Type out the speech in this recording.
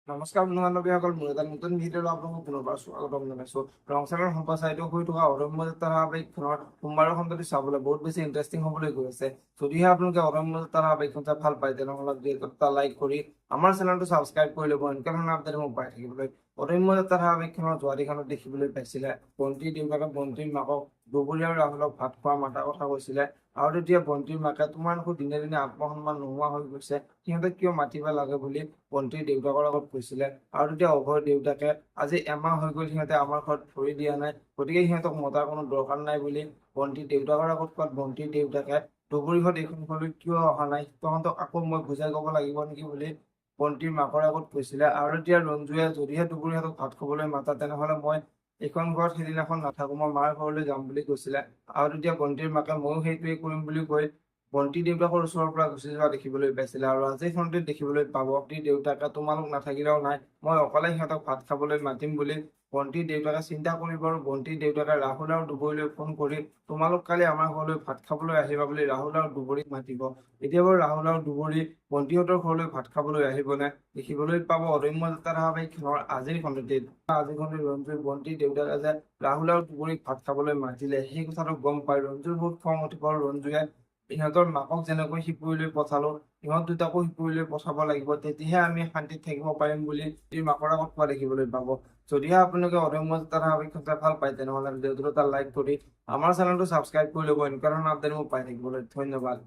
নমস্কাৰ বন্ধু বান্ধৱীসকল, মোৰ এটা নতুন ভিডিঅ'লৈ আপোনালোকক পুনৰবাৰ স্বাগতম জনাইছো। ৰংচাৰৰ সম্প্ৰচাৰিত হৈ থকা অৰণ্য যাত্ৰা ধাৰাবাহিকখনৰ সোমবাৰৰ খণ্ডটো চাবলৈ বহুত বেছি ইণ্টাৰেষ্টিং হ'বলৈ গৈ আছে। যদিহে আপোনালোকে অৰণ্য যাত্ৰা ধাৰাবাহিকখন চাই ভাল পায়, তেনেহ'লে ভিডিঅ'টো এটা লাইক কৰি আমাৰ চেনেলটো ছাবস্ক্ৰাইব কৰি ল'ব। এনেকুৱা ধৰণৰ আপডেটসমূহ পাই থাকিবলৈ। অৰণ্য যাত্ৰা ধাৰাবাহিকখনৰ যোৱাদিখনত দেখিবলৈ পাইছিলে বন্তিৰ দেউতাকে বন্তিৰ মাকক দুবৰি আৰু ৰাহুলক ভাত খোৱা মাতাৰ কথা কৈছিলে। আৰু তেতিয়া বন্তিৰ মাকে তোমাৰ দেখোন দিনে দিনে আত্মসন্মান নোহোৱা হৈ গৈছে, সিহঁতে কিয় মাতিব লাগে বুলি বন্তিৰ দেউতাকৰ আগত কৈছিলে। আৰু তেতিয়া অভয়ৰ দেউতাকে আজি এমাহ হৈ গ'ল সিহঁতে আমাৰ ঘৰত ভৰি দিয়া নাই, গতিকে সিহঁতক মতাৰ কোনো দৰকাৰ নাই বুলি বন্তিৰ দেউতাকৰ আগত কোৱাত বন্তিৰ দেউতাকে দুবৰিহঁত এইখন ঘৰলৈ কিয় অহা নাই, তহঁতক আকৌ মই বুজাই ক'ব লাগিব নেকি বুলি বন্তিৰ মাকৰ আগত কৈছিলে। আৰু তেতিয়া ৰঞ্জুৱে যদিহে দুবৰিহঁতক ভাত খাবলৈ মাতা, তেনেহ'লে মই এইখন ঘৰত সেইদিনাখন নাথাকো, মই মাৰ ঘৰলৈ যাম বুলি কৈছিলে। আৰু তেতিয়া বন্তিৰ মাকে ময়ো সেইটোৱে কৰিম বুলি কৈ বন্তি দেউতাকৰ ওচৰৰ পৰা গুচি যোৱা দেখিবলৈ পাইছিলে। আৰু আজিৰ খণ্ডটোত দেখিবলৈ পাব বন্তি দেউতাকে তোমালোক নাথাকিলেও নাই, মই অকলে সিহঁতক ভাত খাবলৈ মাতিম বুলি বন্তিৰ দেউতাকে চিন্তা কৰিব। আৰু বন্তিৰ দেউতাকে ৰাহুল আৰু দুবৰিলৈ ফোন কৰি তোমালোক কালি আমাৰ ঘৰলৈ ভাত খাবলৈ আহিবা বুলি ৰাহুল আৰু দুবৰিক মাতিব। এতিয়া বাৰু ৰাহুল আৰু দুবৰি বন্তিহঁতৰ ঘৰলৈ ভাত খাবলৈ আহিবনে, দেখিবলৈ পাব অৰণ্য যাত্ৰা ধাৰাবাহিকখনৰ আজিৰ খণ্ডটিত। আজিৰ খণ্ডত ৰঞ্জুৰ বন্তিৰ দেউতাকে যে ৰাহুল আৰু দুবৰিক ভাত খাবলৈ মাতিলে, সেই কথাটো গম পাই ৰঞ্জুৰ বহুত খং উঠিব। আৰু ৰঞ্জুৱে ইহঁতৰ মাকক যেনেকৈ শিপুৰীলৈ পঠালো, ইহঁত দুটাকো শিপুৰীলৈ পঠাব লাগিব, তেতিয়াহে আমি শান্তিত থাকিব পাৰিম বুলি মাকৰ আগত কোৱা দেখিবলৈ পাব। যদিহে আপোনালোকে অৰণ্য যাত্ৰা ধাৰাবাহিকখন চাই ভাল পায়, তেনেহ'লে ভিডিঅ'টো এটা লাইক কৰি আমাৰ চেনেলটো ছাবস্ক্ৰাইব কৰি ল'ব। এনেকুৱা ধৰণৰ আপডেটবোৰ পাই থাকিবলৈ ধন্যবাদ।